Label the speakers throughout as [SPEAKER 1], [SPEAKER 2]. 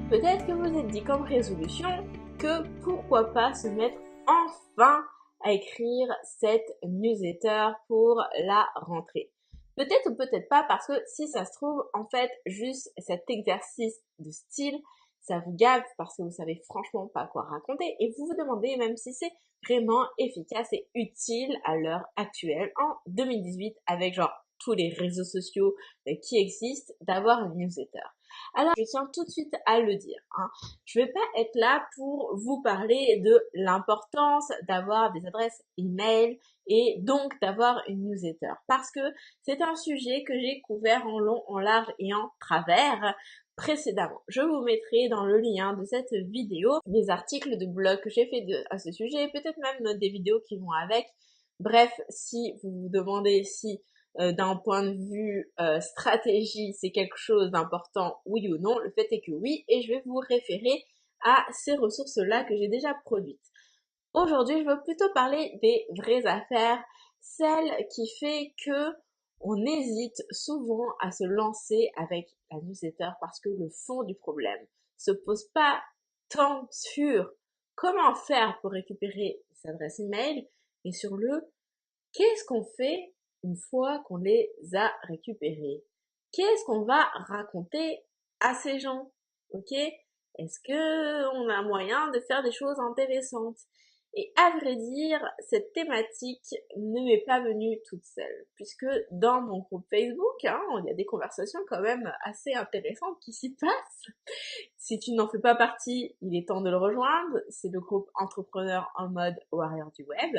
[SPEAKER 1] Peut-être que vous êtes dit comme résolution que pourquoi pas se mettre enfin à écrire cette newsletter pour la rentrée. Peut-être ou peut-être pas parce que si ça se trouve, en fait, juste cet exercice de style, ça vous gave parce que vous savez franchement pas quoi raconter et vous vous demandez même si c'est vraiment efficace et utile à l'heure actuelle en 2018 avec genre tous les réseaux sociaux qui existent d'avoir une newsletter. Alors, je tiens tout de suite à le dire, hein. Je vais pas être là pour vous parler de l'importance d'avoir des adresses email et donc d'avoir une newsletter parce que c'est un sujet que j'ai couvert en long, en large et en travers précédemment. Je vous mettrai dans le lien de cette vidéo des articles de blog que j'ai fait à ce sujet, peut-être même des vidéos qui vont avec. Bref, si vous vous demandez si d'un point de vue stratégie, c'est quelque chose d'important, oui ou non, le fait est que oui, et je vais vous référer à ces ressources-là que j'ai déjà produites. Aujourd'hui, je veux plutôt parler des vraies affaires, celles qui fait que on hésite souvent à se lancer avec la newsletter parce que le fond du problème se pose pas tant sur comment faire pour récupérer ses adresses email, mais sur le qu'est-ce qu'on fait une fois qu'on les a récupérés? Qu'est-ce qu'on va raconter à ces gens? Ok? Est-ce que on a moyen de faire des choses intéressantes? Et à vrai dire, cette thématique ne m'est pas venue toute seule, puisque dans mon groupe Facebook, hein, il y a des conversations quand même assez intéressantes qui s'y passent. Si tu n'en fais pas partie, il est temps de le rejoindre. C'est le groupe Entrepreneurs en mode warrior du web.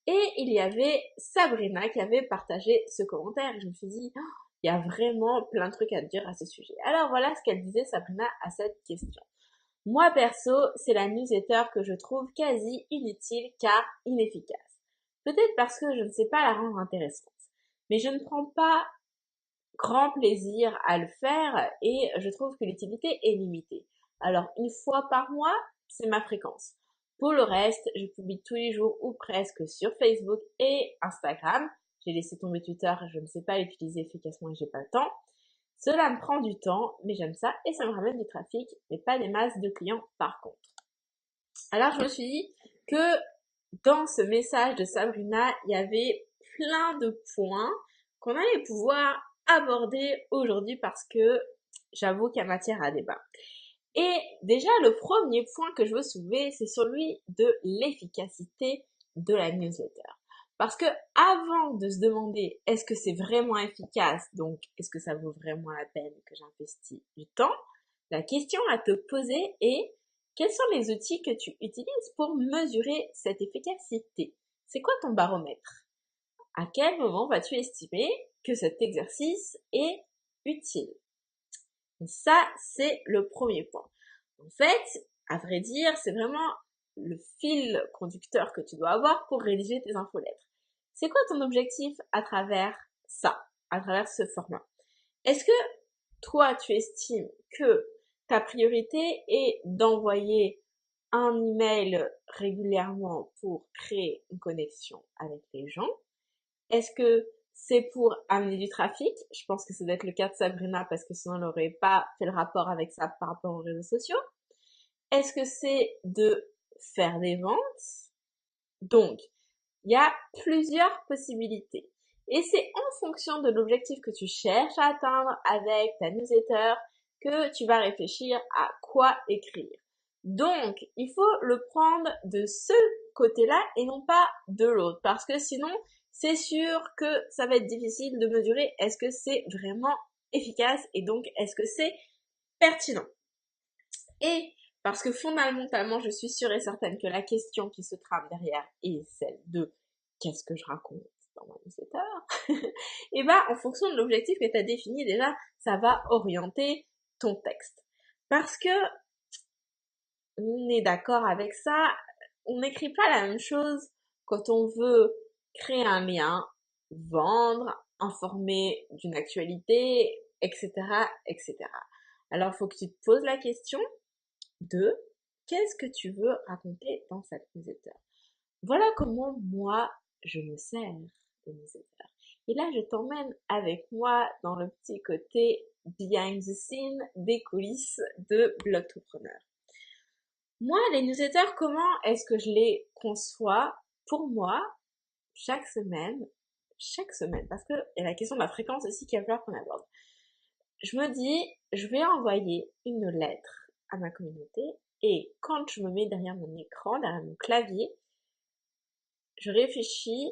[SPEAKER 1] Et il y avait Sabrina qui avait partagé ce commentaire. Et je me suis dit, oh, il y a vraiment plein de trucs à dire à ce sujet. Alors voilà ce qu'elle disait, Sabrina, à cette question. Moi perso, c'est la newsletter que je trouve quasi inutile car inefficace. Peut-être parce que je ne sais pas la rendre intéressante. Mais je ne prends pas grand plaisir à le faire et je trouve que l'utilité est limitée. Alors une fois par mois, c'est ma fréquence. Pour le reste, je publie tous les jours ou presque sur Facebook et Instagram. J'ai laissé tomber Twitter, je ne sais pas l'utiliser efficacement et j'ai pas le temps. Cela me prend du temps, mais j'aime ça et ça me ramène du trafic, mais pas des masses de clients par contre. Alors je me suis dit que dans ce message de Sabrina, il y avait plein de points qu'on allait pouvoir aborder aujourd'hui parce que j'avoue qu'il y a matière à débat. Et déjà, le premier point que je veux soulever, c'est celui de l'efficacité de la newsletter. Parce que avant de se demander est-ce que c'est vraiment efficace, donc est-ce que ça vaut vraiment la peine que j'investis du temps, la question à te poser est quels sont les outils que tu utilises pour mesurer cette efficacité? C'est quoi ton baromètre? À quel moment vas-tu estimer que cet exercice est utile? Et ça, c'est le premier point. En fait, à vrai dire, c'est vraiment le fil conducteur que tu dois avoir pour rédiger tes infolettres. C'est quoi ton objectif à travers ça, à travers ce format? Est-ce que toi, tu estimes que ta priorité est d'envoyer un email régulièrement pour créer une connexion avec les gens? Est-ce que c'est pour amener du trafic? Je pense que ça doit être le cas de Sabrina parce que sinon elle n'aurait pas fait le rapport avec ça par rapport aux réseaux sociaux. Est-ce que c'est de faire des ventes? Donc, il y a plusieurs possibilités. Et c'est en fonction de l'objectif que tu cherches à atteindre avec ta newsletter que tu vas réfléchir à quoi écrire. Donc, il faut le prendre de ce côté-là et non pas de l'autre. Parce que sinon, c'est sûr que ça va être difficile de mesurer est-ce que c'est vraiment efficace et donc est-ce que c'est pertinent. Et parce que fondamentalement, je suis sûre et certaine que la question qui se trame derrière est celle de qu'est-ce que je raconte dans ma newsletter? Et bah, en fonction de l'objectif que tu as défini, déjà, ça va orienter ton texte. Parce que, on est d'accord avec ça, on n'écrit pas la même chose quand on veut créer un lien, vendre, informer d'une actualité, etc., etc. Alors, il faut que tu te poses la question de qu'est-ce que tu veux raconter dans cette newsletter. Voilà comment moi je me sers de newsletter. Et là, je t'emmène avec moi dans le petit côté behind the scene des coulisses de Blogtopreneur. Moi, les newsletters, comment est-ce que je les conçois? Pour moi, chaque semaine, parce que il y a la question de la fréquence aussi qu'il va falloir qu'on aborde. Je me dis, je vais envoyer une lettre à ma communauté et quand je me mets derrière mon écran, derrière mon clavier, je réfléchis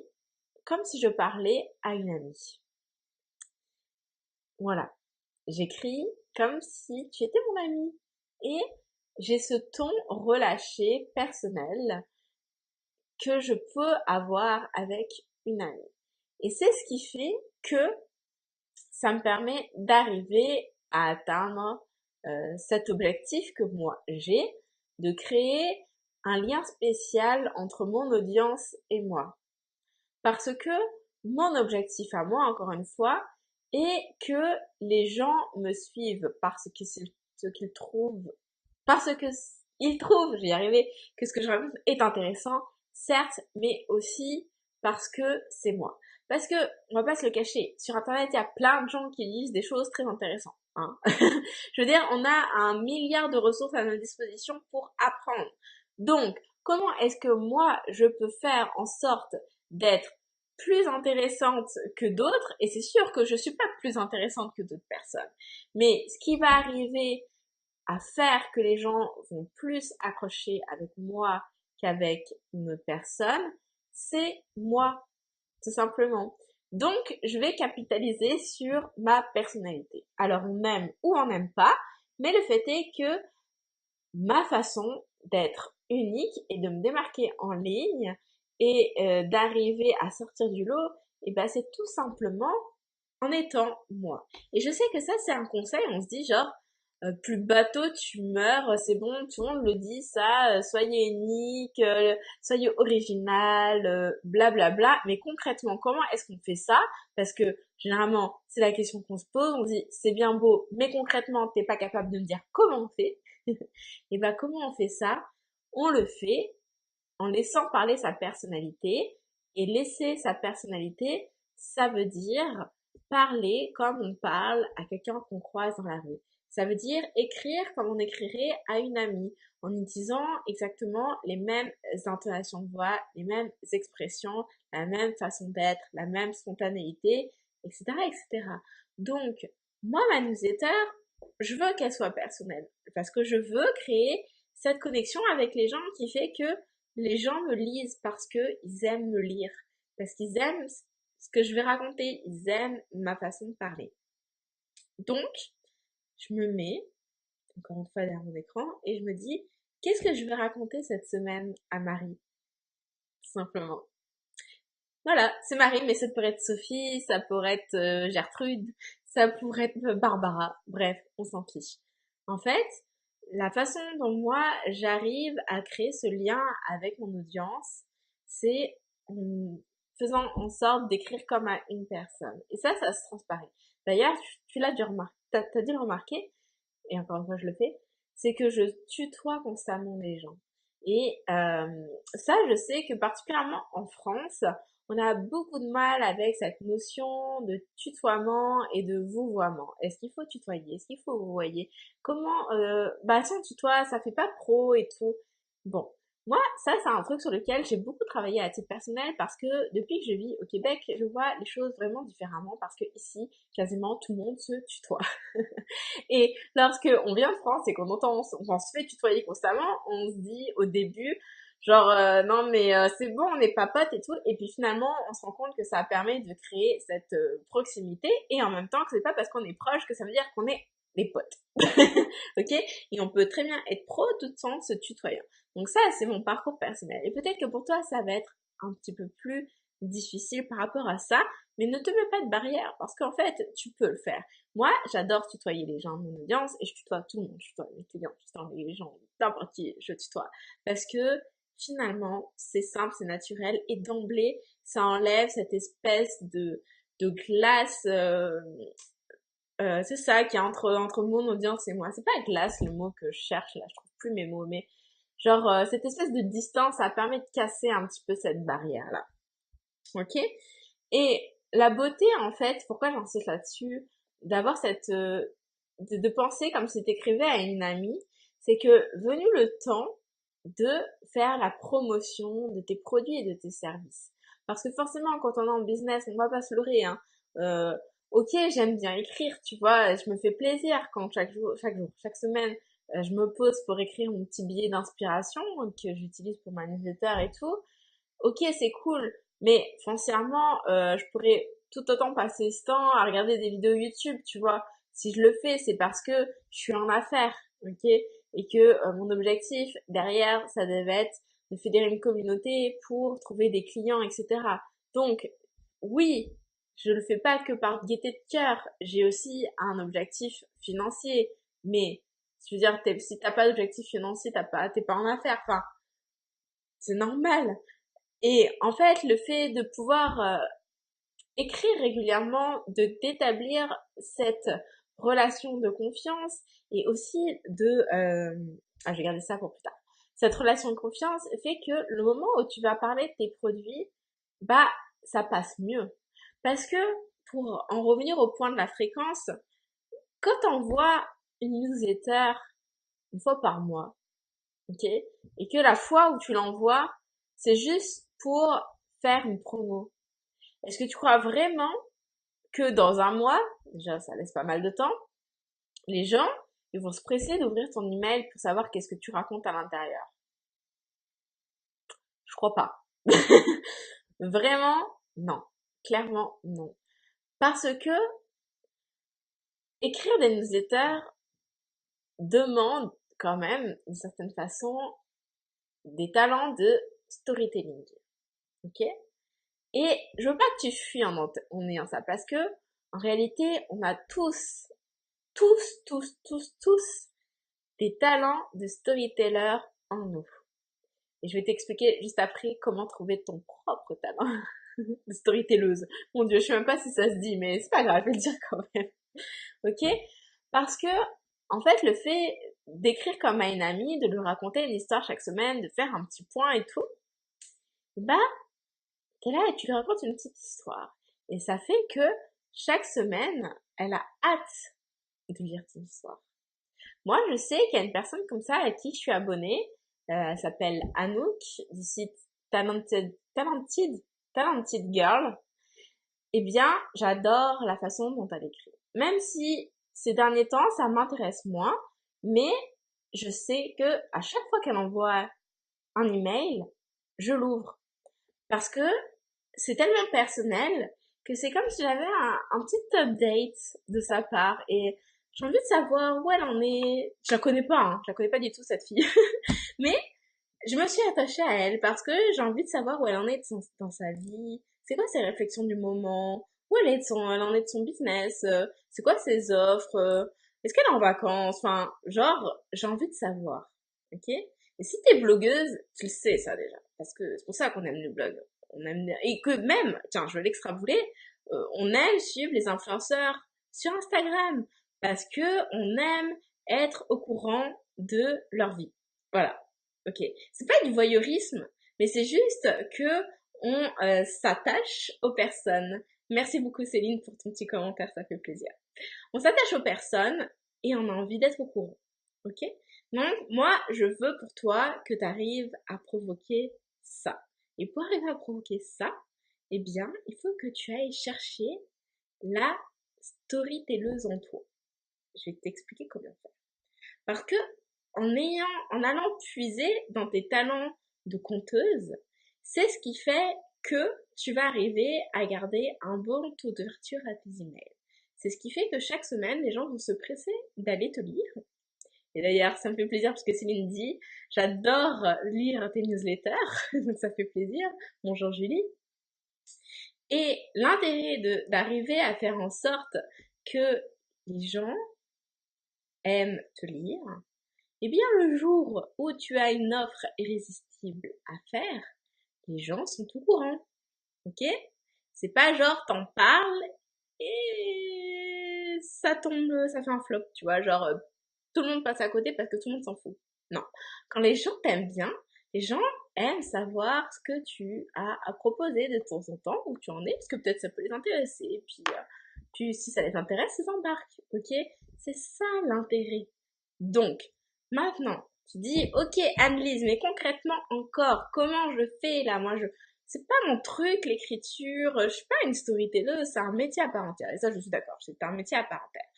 [SPEAKER 1] comme si je parlais à une amie. Voilà. J'écris comme si tu étais mon ami. Et j'ai ce ton relâché, personnel, que je peux avoir avec une amie. Et c'est ce qui fait que ça me permet d'arriver à atteindre cet objectif que moi j'ai, de créer un lien spécial entre mon audience et moi. Parce que mon objectif à moi, encore une fois, est que les gens me suivent parce que c'est ce qu'ils trouvent, parce que ils trouvent, je vais y arriver, que ce que je raconte est intéressant, certes, mais aussi parce que c'est moi. Parce que, on va pas se le cacher, sur internet, il y a plein de gens qui lisent des choses très intéressantes, hein. Je veux dire, on a 1 milliard de ressources à notre disposition pour apprendre. Donc, comment est-ce que moi, je peux faire en sorte d'être plus intéressante que d'autres? Et c'est sûr que je suis pas plus intéressante que d'autres personnes. Mais ce qui va arriver à faire que les gens vont plus accrocher avec moi qu'avec une autre personne, c'est moi, tout simplement. Donc, je vais capitaliser sur ma personnalité. Alors, on aime ou on n'aime pas, mais le fait est que ma façon d'être unique et de me démarquer en ligne et d'arriver à sortir du lot, et ben c'est tout simplement en étant moi. Et je sais que ça, c'est un conseil, on se dit genre, plus bateau tu meurs, c'est bon, tout le monde le dit ça, soyez unique, soyez original, blablabla. Mais concrètement, comment est-ce qu'on fait ça? Parce que généralement, c'est la question qu'on se pose, on se dit, c'est bien beau, mais concrètement, t'es pas capable de me dire comment on fait. Et ben comment on fait ça? On le fait en laissant parler sa personnalité. Et laisser sa personnalité, ça veut dire parler comme on parle à quelqu'un qu'on croise dans la rue. Ça veut dire écrire comme on écrirait à une amie, en utilisant exactement les mêmes intonations de voix, les mêmes expressions, la même façon d'être, la même spontanéité, etc., etc. Donc, moi, ma newsletter, je veux qu'elle soit personnelle, parce que je veux créer cette connexion avec les gens qui fait que les gens me lisent parce qu'ils aiment me lire, parce qu'ils aiment ce que je vais raconter, ils aiment ma façon de parler. Donc, je me mets, encore une fois derrière mon écran, et je me dis, qu'est-ce que je vais raconter cette semaine à Marie? Tout simplement. Voilà, c'est Marie, mais ça pourrait être Sophie, ça pourrait être Gertrude, ça pourrait être Barbara, bref, on s'en fiche. En fait, la façon dont moi j'arrive à créer ce lien avec mon audience, c'est en faisant en sorte d'écrire comme à une personne. Et ça se transparaît. D'ailleurs, tu l'as dû remarquer, t'as dû le remarquer, et encore une fois je le fais, c'est que je tutoie constamment les gens. Et ça, je sais que particulièrement en France, on a beaucoup de mal avec cette notion de tutoiement et de vouvoiement. Est-ce qu'il faut tutoyer? Est-ce qu'il faut vouvoyer? Comment bah si on tutoie, ça fait pas pro et tout. Bon, moi, ça, c'est un truc sur lequel j'ai beaucoup travaillé à titre personnel parce que depuis que je vis au Québec, je vois les choses vraiment différemment parce que ici, quasiment tout le monde se tutoie. Et lorsque on vient de France et qu'on entend, on se fait tutoyer constamment, on se dit au début, genre non mais c'est bon, on n'est pas potes et tout. Et puis finalement, on se rend compte que ça permet de créer cette proximité et en même temps que c'est pas parce qu'on est proche que ça veut dire qu'on est les potes. Ok? Et on peut très bien être pro tout en se tutoyant. Donc ça, c'est mon parcours personnel. Et peut-être que pour toi, ça va être un petit peu plus difficile par rapport à ça, mais ne te mets pas de barrière parce qu'en fait, tu peux le faire. Moi, j'adore tutoyer les gens de mon audience et je tutoie tout le monde. Je tutoie mes clients, je tutoie les gens, n'importe qui, je tutoie. Parce que finalement, c'est simple, c'est naturel et d'emblée, ça enlève cette espèce de glace, c'est ça qui est entre mon audience et moi. C'est pas glace le mot que je cherche là, je trouve plus mes mots, mais genre cette espèce de distance, ça permet de casser un petit peu cette barrière là. Ok? Et la beauté, en fait, pourquoi j'insiste là-dessus, d'avoir de penser comme si t'écrivais à une amie, c'est que venu le temps de faire la promotion de tes produits et de tes services. Parce que forcément, quand on est en business, on va pas se leurrer, hein. Euh, ok, j'aime bien écrire, tu vois, je me fais plaisir quand chaque semaine, je me pose pour écrire mon petit billet d'inspiration que j'utilise pour ma newsletter et tout. Ok, c'est cool, mais foncièrement, je pourrais tout autant passer ce temps à regarder des vidéos YouTube, tu vois. Si je le fais, c'est parce que je suis en affaires, ok, et que mon objectif derrière, ça devait être de fédérer une communauté pour trouver des clients, etc. Donc, oui, je le fais pas que par gaieté de cœur. J'ai aussi un objectif financier, mais je veux dire, si t'as pas d'objectif financier, t'es pas en affaires. Enfin, c'est normal. Et en fait, le fait de pouvoir écrire régulièrement, d'établir cette relation de confiance et aussi je vais garder ça pour plus tard. Cette relation de confiance fait que le moment où tu vas parler de tes produits, bah, ça passe mieux. Parce que, pour en revenir au point de la fréquence, quand on voit une newsletter une fois par mois, ok, et que la fois où tu l'envoies, c'est juste pour faire une promo. Est-ce que tu crois vraiment que dans un mois, déjà ça laisse pas mal de temps, les gens, ils vont se presser d'ouvrir ton email pour savoir qu'est-ce que tu racontes à l'intérieur? Je crois pas. Vraiment, non. Clairement, non. Parce que écrire des newsletters demande quand même, d'une certaine façon, des talents de storytelling. Ok? Et je veux pas que tu fuis en ayant ça, parce que en réalité, on a tous des talents de storyteller en nous. Et je vais t'expliquer juste après comment trouver ton propre talent de storytelleuse. Mon Dieu, je sais même pas si ça se dit, mais c'est pas grave, je vais le dire quand même. Ok? Parce que, en fait, le fait d'écrire comme à une amie, de lui raconter une histoire chaque semaine, de faire un petit point et tout, bah, t'es là et tu lui racontes une petite histoire. Et ça fait que chaque semaine, elle a hâte de lire ton histoire. Moi, je sais qu'il y a une personne comme ça à qui je suis abonnée. Elle s'appelle Anouk du site Talented Girl. Eh bien, j'adore la façon dont elle écrit. Même si ces derniers temps, ça m'intéresse moins, mais je sais que à chaque fois qu'elle envoie un email, je l'ouvre. Parce que c'est tellement personnel que c'est comme si j'avais un petit update de sa part et j'ai envie de savoir où elle en est. Je la connais pas, hein. Je la connais pas du tout, cette fille. Mais je me suis attachée à elle parce que j'ai envie de savoir où elle en est dans sa vie. C'est quoi ses réflexions du moment? Où elle en est de son business? C'est quoi ses offres? Est-ce qu'elle est en vacances? Enfin, genre, j'ai envie de savoir. Ok? Et si t'es blogueuse, tu le sais ça déjà. Parce que c'est pour ça qu'on aime le blog. On aime, et que même, tiens, je vais l'extrapouler, on aime suivre les influenceurs sur Instagram. Parce que on aime être au courant de leur vie. Voilà. Ok. C'est pas du voyeurisme, mais c'est juste que on s'attache aux personnes. Merci beaucoup Céline pour ton petit commentaire, ça fait plaisir. On s'attache aux personnes et on a envie d'être au courant. Ok? Donc, moi, je veux pour toi que tu arrives à provoquer ça. Et pour arriver à provoquer ça, eh bien, il faut que tu ailles chercher la storytelleuse en toi. Je vais t'expliquer comment faire. Parce que en allant puiser dans tes talents de conteuse, c'est ce qui fait que tu vas arriver à garder un bon taux d'ouverture à tes emails. C'est ce qui fait que chaque semaine, les gens vont se presser d'aller te lire. Et d'ailleurs, ça me fait plaisir parce que Céline dit, j'adore lire tes newsletters, donc ça fait plaisir. Bonjour Julie. Et l'intérêt d'arriver à faire en sorte que les gens aiment te lire, eh bien, le jour où tu as une offre irrésistible à faire, les gens sont au courant. Ok? C'est pas genre t'en parles et ça tombe, ça fait un flop, tu vois, genre tout le monde passe à côté parce que tout le monde s'en fout. Non. Quand les gens t'aiment bien, les gens aiment savoir ce que tu as à proposer de temps en temps, où tu en es, parce que peut-être ça peut les intéresser, et puis si ça les intéresse, ils embarquent, ok? C'est ça l'intérêt. Donc, maintenant, tu dis, ok, Annelise, mais concrètement encore, comment je fais là? C'est pas mon truc, l'écriture, je suis pas une storyteller, c'est un métier à part entière. Et ça, je suis d'accord, c'est un métier à part entière.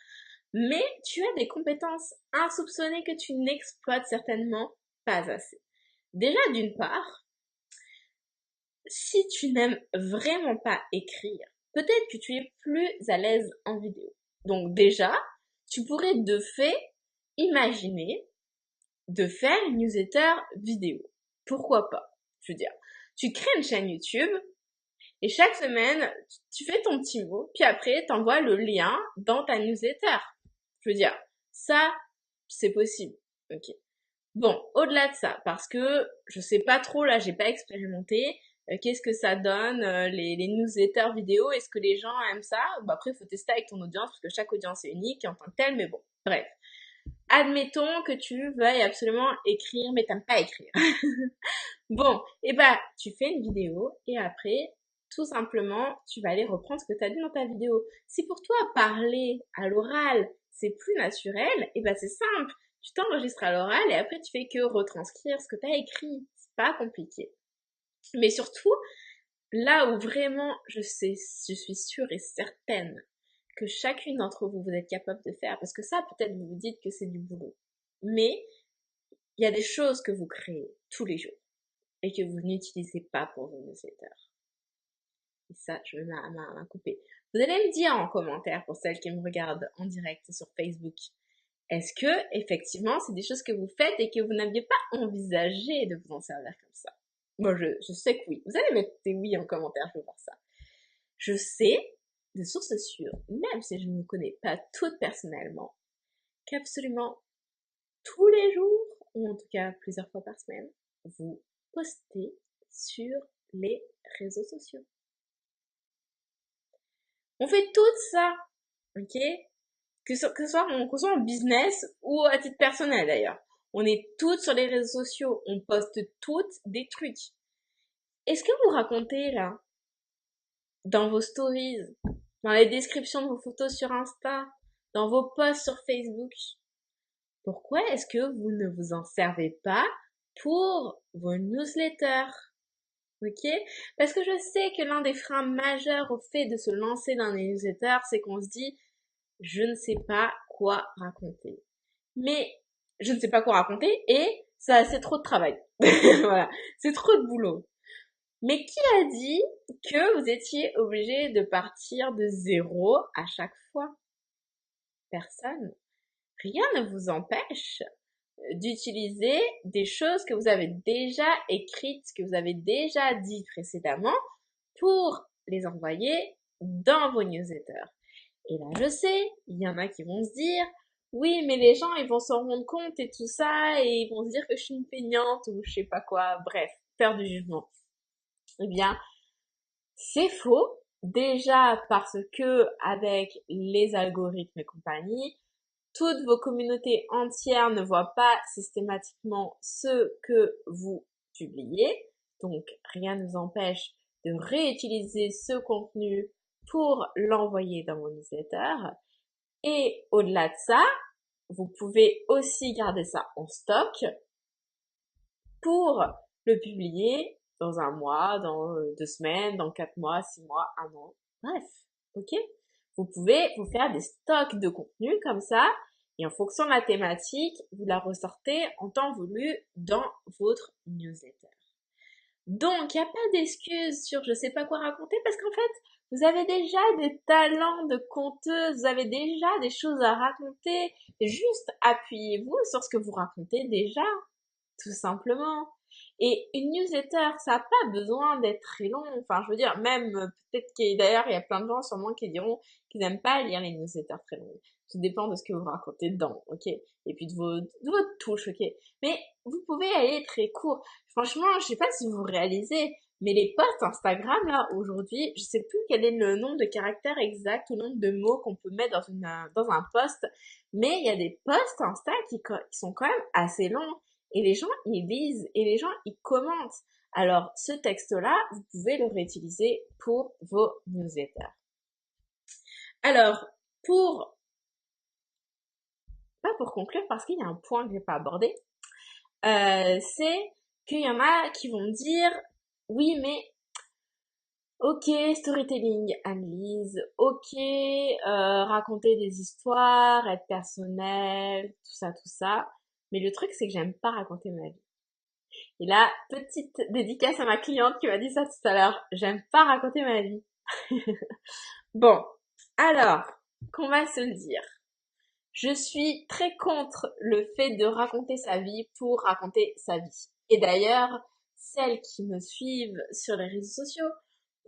[SPEAKER 1] Mais tu as des compétences insoupçonnées que tu n'exploites certainement pas assez. Déjà, d'une part, si tu n'aimes vraiment pas écrire, peut-être que tu es plus à l'aise en vidéo. Donc déjà, tu pourrais de fait imaginer de faire une newsletter vidéo. Pourquoi pas? Je veux dire, tu crées une chaîne YouTube et chaque semaine, tu fais ton petit mot, puis après, t'envoies le lien dans ta newsletter. Je veux dire, ça, c'est possible. Ok. Bon, au-delà de ça, parce que je sais pas trop, là, j'ai pas expérimenté, qu'est-ce que ça donne, les newsletters vidéo, est-ce que les gens aiment ça? Bah après, il faut tester avec ton audience, parce que chaque audience est unique en tant que telle, mais bon, bref. Admettons que tu veuilles absolument écrire, mais t'aimes pas écrire. Bon, et bah, tu fais une vidéo, et après, tout simplement, tu vas aller reprendre ce que tu as dit dans ta vidéo. Si pour toi, parler à l'oral, c'est plus naturel, et bah c'est simple. Tu t'enregistres à l'oral et après tu fais que retranscrire ce que tu as écrit. C'est pas compliqué. Mais surtout, là où vraiment je suis sûre et certaine que chacune d'entre vous, vous êtes capable de faire, parce que ça, peut-être vous vous dites que c'est du boulot. Mais il y a des choses que vous créez tous les jours et que vous n'utilisez pas pour vos newsletters. Et ça, je vais m'en couper. Vous allez me dire en commentaire, pour celles qui me regardent en direct sur Facebook, est-ce que, effectivement, c'est des choses que vous faites et que vous n'aviez pas envisagé de vous en servir comme ça? Moi, je sais que oui. Vous allez mettre des oui en commentaire, je veux voir ça. Je sais, de source sûre, même si je ne me connais pas toutes personnellement, qu'absolument tous les jours, ou en tout cas plusieurs fois par semaine, vous postez sur les réseaux sociaux. On fait tout ça, ok? Que ce soit en business ou à titre personnel d'ailleurs. On est toutes sur les réseaux sociaux, on poste toutes des trucs. Est-ce que vous racontez là, dans vos stories, dans les descriptions de vos photos sur Insta, dans vos posts sur Facebook, pourquoi est-ce que vous ne vous en servez pas pour vos newsletters? Ok? Parce que je sais que l'un des freins majeurs au fait de se lancer dans les newsletters, c'est qu'on se dit, je ne sais pas quoi raconter. Mais je ne sais pas quoi raconter et ça, c'est trop de travail. Voilà, c'est trop de boulot. Mais qui a dit que vous étiez obligé de partir de zéro à chaque fois? Personne. Rien ne vous empêche d'utiliser des choses que vous avez déjà écrites, que vous avez déjà dit précédemment pour les envoyer dans vos newsletters. Et là, je sais, il y en a qui vont se dire, oui, mais les gens, ils vont s'en rendre compte et tout ça, et ils vont se dire que je suis une peignante ou je sais pas quoi. Bref, faire du jugement. Eh bien, c'est faux. Déjà parce que avec les algorithmes et compagnie, toutes vos communautés entières ne voient pas systématiquement ce que vous publiez. Donc, rien ne vous empêche de réutiliser ce contenu pour l'envoyer dans vos newsletters. Et au-delà de ça, vous pouvez aussi garder ça en stock pour le publier dans un mois, dans 2 semaines, dans 4 mois, 6 mois, 1 an. Bref, ok? Vous pouvez vous faire des stocks de contenu comme ça et en fonction de la thématique, vous la ressortez en temps voulu dans votre newsletter. Donc, il n'y a pas d'excuse sur je sais pas quoi raconter parce qu'en fait, vous avez déjà des talents de conteuse, vous avez déjà des choses à raconter. Juste appuyez-vous sur ce que vous racontez déjà, tout simplement. Et une newsletter, ça n'a pas besoin d'être très long. Enfin, je veux dire, même peut-être d'ailleurs, il y a plein de gens sûrement qui diront qu'ils n'aiment pas lire les newsletters très longues. Tout dépend de ce que vous racontez dedans, ok? Et puis de votre touche, ok? Mais vous pouvez aller très court. Franchement, je sais pas si vous réalisez, mais les posts Instagram, là, aujourd'hui, je sais plus quel est le nombre de caractères exact ou le nombre de mots qu'on peut mettre dans un post, mais il y a des posts Insta qui sont quand même assez longs. et les gens, ils lisent et les gens, ils commentent. Alors, ce texte-là, vous pouvez le réutiliser pour vos newsletters. Alors, pas pour conclure, parce qu'il y a un point que j'ai pas abordé, c'est qu'il y en a qui vont dire, oui, mais ok, storytelling, analyse, ok, raconter des histoires, être personnel, tout ça. Mais le truc, c'est que j'aime pas raconter ma vie. Et là, petite dédicace à ma cliente qui m'a dit ça tout à l'heure. J'aime pas raconter ma vie. Bon, alors, qu'on va se le dire. Je suis très contre le fait de raconter sa vie pour raconter sa vie. Et d'ailleurs, celles qui me suivent sur les réseaux sociaux,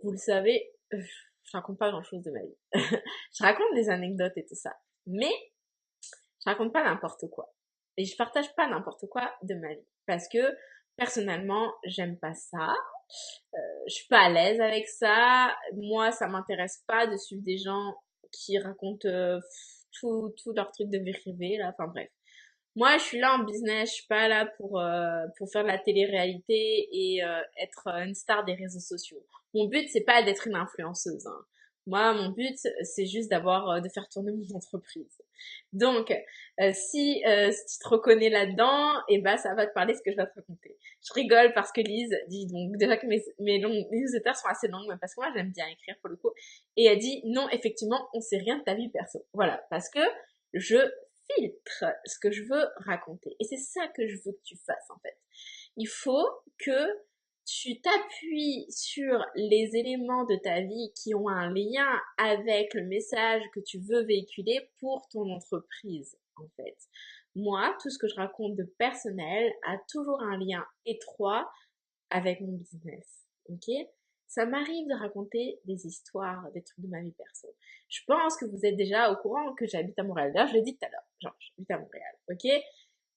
[SPEAKER 1] vous le savez, je raconte pas grand chose de ma vie. Je raconte des anecdotes et tout ça. Mais, je raconte pas n'importe quoi. Et je partage pas n'importe quoi de ma vie. Parce que, personnellement, j'aime pas ça. Je suis pas à l'aise avec ça. Moi, ça m'intéresse pas de suivre des gens qui racontent tout leur truc de vie privée, là. Enfin bref. Moi, je suis là en business, je suis pas là pour faire de la télé-réalité et être une star des réseaux sociaux. Mon but, c'est pas d'être une influenceuse, hein. Moi, mon but, c'est juste de faire tourner mon entreprise. Donc, si tu te reconnais là-dedans, et bah, ça va te parler ce que je vais te raconter. Je rigole parce que Lise dit, donc, déjà que mes newsletters sont assez longues, parce que moi, j'aime bien écrire pour le coup. Et elle dit, non, effectivement, on sait rien de ta vie perso. Voilà. Parce que je filtre ce que je veux raconter. Et c'est ça que je veux que tu fasses, en fait. Il faut que tu t'appuies sur les éléments de ta vie qui ont un lien avec le message que tu veux véhiculer pour ton entreprise, en fait. Moi, tout ce que je raconte de personnel a toujours un lien étroit avec mon business, ok? Ça m'arrive de raconter des histoires, des trucs de ma vie perso. Je pense que vous êtes déjà au courant que j'habite à Montréal. D'ailleurs, je l'ai dit tout à l'heure. Genre, j'habite à Montréal, ok?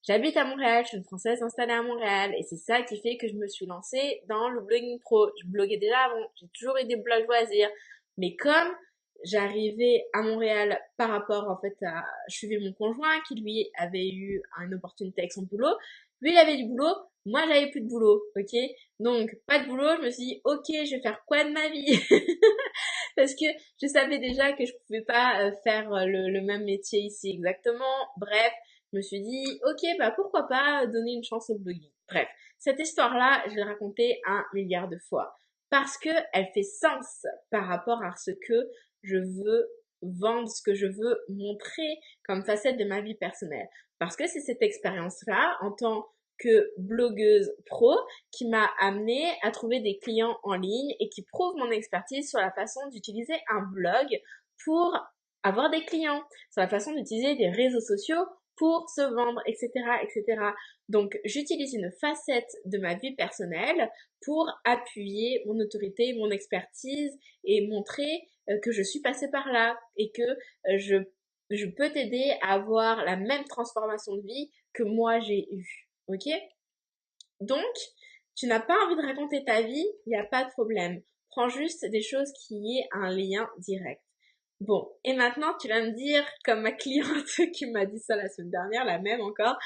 [SPEAKER 1] J'habite à Montréal, je suis une Française installée à Montréal et c'est ça qui fait que je me suis lancée dans le blogging pro. Je bloguais déjà avant, j'ai toujours eu des blogs loisirs, mais comme j'arrivais à Montréal par rapport en fait à, je suivais mon conjoint qui lui avait eu une opportunité avec son boulot, lui il avait du boulot, moi j'avais plus de boulot, ok? Donc pas de boulot, je me suis dit ok je vais faire quoi de ma vie? Parce que je savais déjà que je pouvais pas faire le même métier ici exactement, bref. Je me suis dit, ok, bah pourquoi pas donner une chance au blogging. Bref, cette histoire-là, je l'ai racontée 1 milliard de fois parce que elle fait sens par rapport à ce que je veux vendre, ce que je veux montrer comme facette de ma vie personnelle. Parce que c'est cette expérience-là, en tant que blogueuse pro, qui m'a amenée à trouver des clients en ligne et qui prouve mon expertise sur la façon d'utiliser un blog pour avoir des clients, sur la façon d'utiliser des réseaux sociaux pour se vendre, etc., etc. Donc, j'utilise une facette de ma vie personnelle pour appuyer mon autorité, mon expertise et montrer que je suis passée par là et que je peux t'aider à avoir la même transformation de vie que moi j'ai eue. Ok? Donc, tu n'as pas envie de raconter ta vie, il n'y a pas de problème. Prends juste des choses qui aient un lien direct. Bon, et maintenant tu vas me dire, comme ma cliente qui m'a dit ça la semaine dernière, la même encore,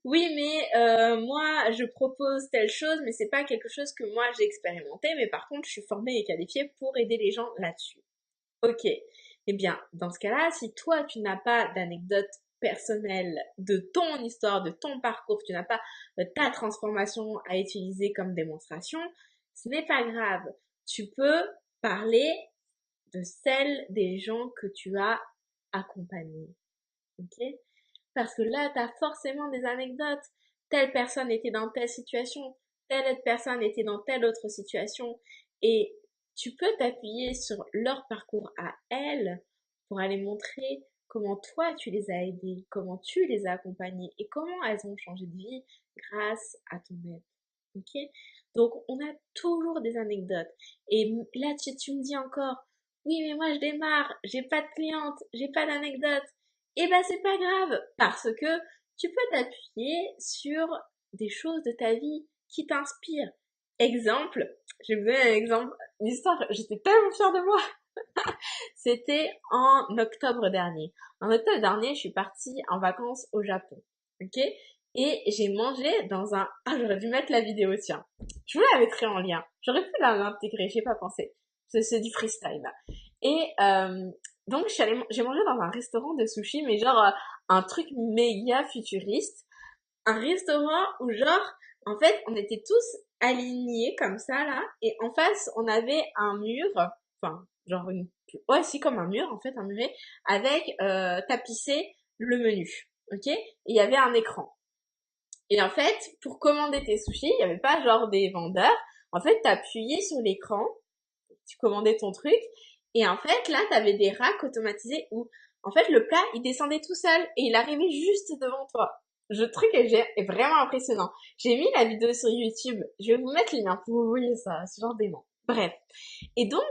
[SPEAKER 1] oui mais moi je propose telle chose, mais c'est pas quelque chose que moi j'ai expérimenté, mais par contre je suis formée et qualifiée pour aider les gens là-dessus. Ok, eh bien dans ce cas-là, si toi tu n'as pas d'anecdote personnelle de ton histoire, de ton parcours, tu n'as pas ta transformation à utiliser comme démonstration, ce n'est pas grave. Tu peux parler de celle des gens que tu as accompagnés. Ok? Parce que là, tu as forcément des anecdotes. Telle personne était dans telle situation, telle autre personne était dans telle autre situation. Et tu peux t'appuyer sur leur parcours à elles pour aller montrer comment toi tu les as aidées, comment tu les as accompagnées et comment elles ont changé de vie grâce à ton aide. Ok? Donc on a toujours des anecdotes. Et là tu me dis encore, oui mais moi je démarre, j'ai pas de cliente, j'ai pas d'anecdote. Et ben c'est pas grave parce que tu peux t'appuyer sur des choses de ta vie qui t'inspirent. Exemple, j'ai vu un exemple, une histoire, j'étais tellement fière de moi. C'était en octobre dernier. En octobre dernier, je suis partie en vacances au Japon. Ok? Et j'ai mangé dans un... Ah, j'aurais dû mettre la vidéo, tiens. Je vous la mettrai en lien. J'aurais pu l'intégrer, j'y ai pas pensé. C'est du freestyle, là. Et donc, j'ai mangé dans un restaurant de sushi, mais genre un truc méga futuriste. Un restaurant où genre, en fait, on était tous alignés comme ça, là. Et en face, on avait un mur, enfin, genre une... Ouais, si, comme un mur, en fait, un muret, avec tapissé le menu. Ok? Et il y avait un écran. Et en fait, pour commander tes sushis, il n'y avait pas genre des vendeurs. En fait, t'appuyais sur l'écran, tu commandais ton truc, et en fait, là, t'avais des racks automatisés où, en fait, le plat, il descendait tout seul et il arrivait juste devant toi. Le truc est vraiment impressionnant. J'ai mis la vidéo sur YouTube. Je vais vous mettre le lien pour que vous voyez ça, ce genre d'aimant. Bref. Et donc,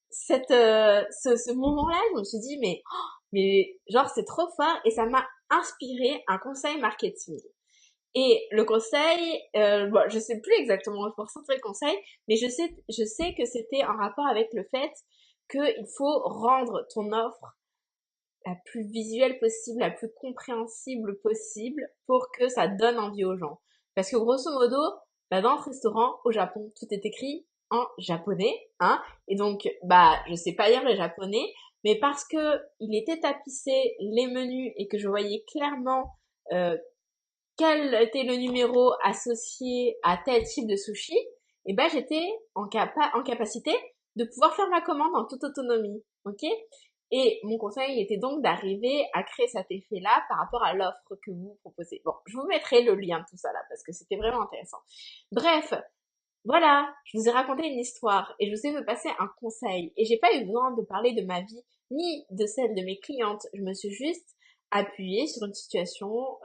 [SPEAKER 1] ce moment-là, je me suis dit, mais genre, c'est trop fort et ça m'a inspiré un conseil marketing. Et le conseil, bon, je sais plus exactement le pourcentage de conseil, mais je sais que c'était en rapport avec le fait qu'il faut rendre ton offre la plus visuelle possible, la plus compréhensible possible pour que ça donne envie aux gens. Parce que grosso modo, bah, dans ce restaurant au Japon, tout est écrit en japonais, hein, et donc bah je sais pas lire le japonais, mais parce que il était tapissé les menus et que je voyais clairement quel était le numéro associé à tel type de sushi, et ben j'étais en capacité de pouvoir faire ma commande en toute autonomie, ok? Et mon conseil était donc d'arriver à créer cet effet-là par rapport à l'offre que vous proposez. Bon, je vous mettrai le lien de tout ça là parce que c'était vraiment intéressant. Bref, voilà, je vous ai raconté une histoire et je vous ai fait passer un conseil. Et j'ai pas eu besoin de parler de ma vie ni de celle de mes clientes. Je me suis juste appuyée sur une situation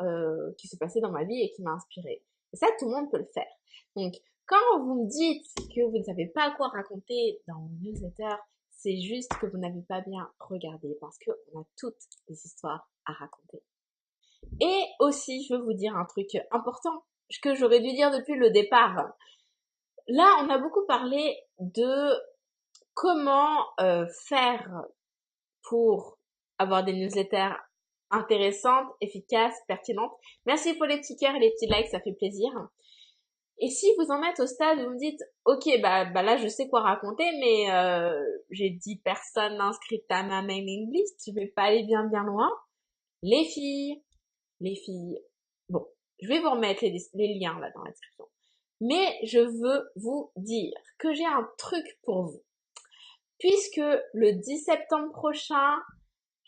[SPEAKER 1] qui se passait dans ma vie et qui m'a inspirée. Et ça, tout le monde peut le faire. Donc, quand vous me dites que vous ne savez pas quoi raconter dans mon newsletter, c'est juste que vous n'avez pas bien regardé parce qu'on a toutes des histoires à raconter. Et aussi, je veux vous dire un truc important que j'aurais dû dire depuis le départ. Là, on a beaucoup parlé de comment faire pour avoir des newsletters intéressantes, efficaces, pertinentes. Merci pour les petits cœurs et les petits likes, ça fait plaisir. Et si vous en êtes au stade où vous me dites, ok, bah là je sais quoi raconter, mais j'ai 10 personnes inscrites à ma mailing list, je vais pas aller bien loin. Les filles, bon, je vais vous remettre les liens là dans la description. Mais je veux vous dire que j'ai un truc pour vous. Puisque le 10 septembre prochain,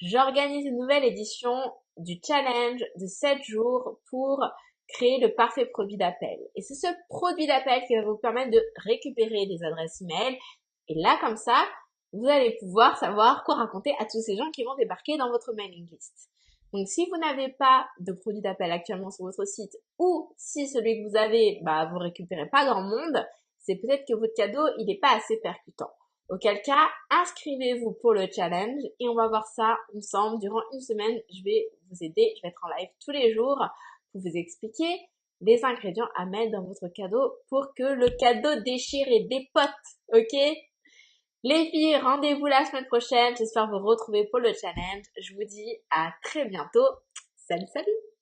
[SPEAKER 1] j'organise une nouvelle édition du challenge de 7 jours pour créer le parfait produit d'appel. Et c'est ce produit d'appel qui va vous permettre de récupérer des adresses email. Et là, comme ça, vous allez pouvoir savoir quoi raconter à tous ces gens qui vont débarquer dans votre mailing list. Donc, si vous n'avez pas de produit d'appel actuellement sur votre site ou si celui que vous avez, bah, vous récupérez pas grand monde, c'est peut-être que votre cadeau, il n'est pas assez percutant. Auquel cas, inscrivez-vous pour le challenge et on va voir ça ensemble. Durant une semaine, je vais vous aider. Je vais être en live tous les jours pour vous expliquer les ingrédients à mettre dans votre cadeau pour que le cadeau déchire et dépote. Ok? Les filles, rendez-vous la semaine prochaine. J'espère vous retrouver pour le challenge. Je vous dis à très bientôt. Salut, salut!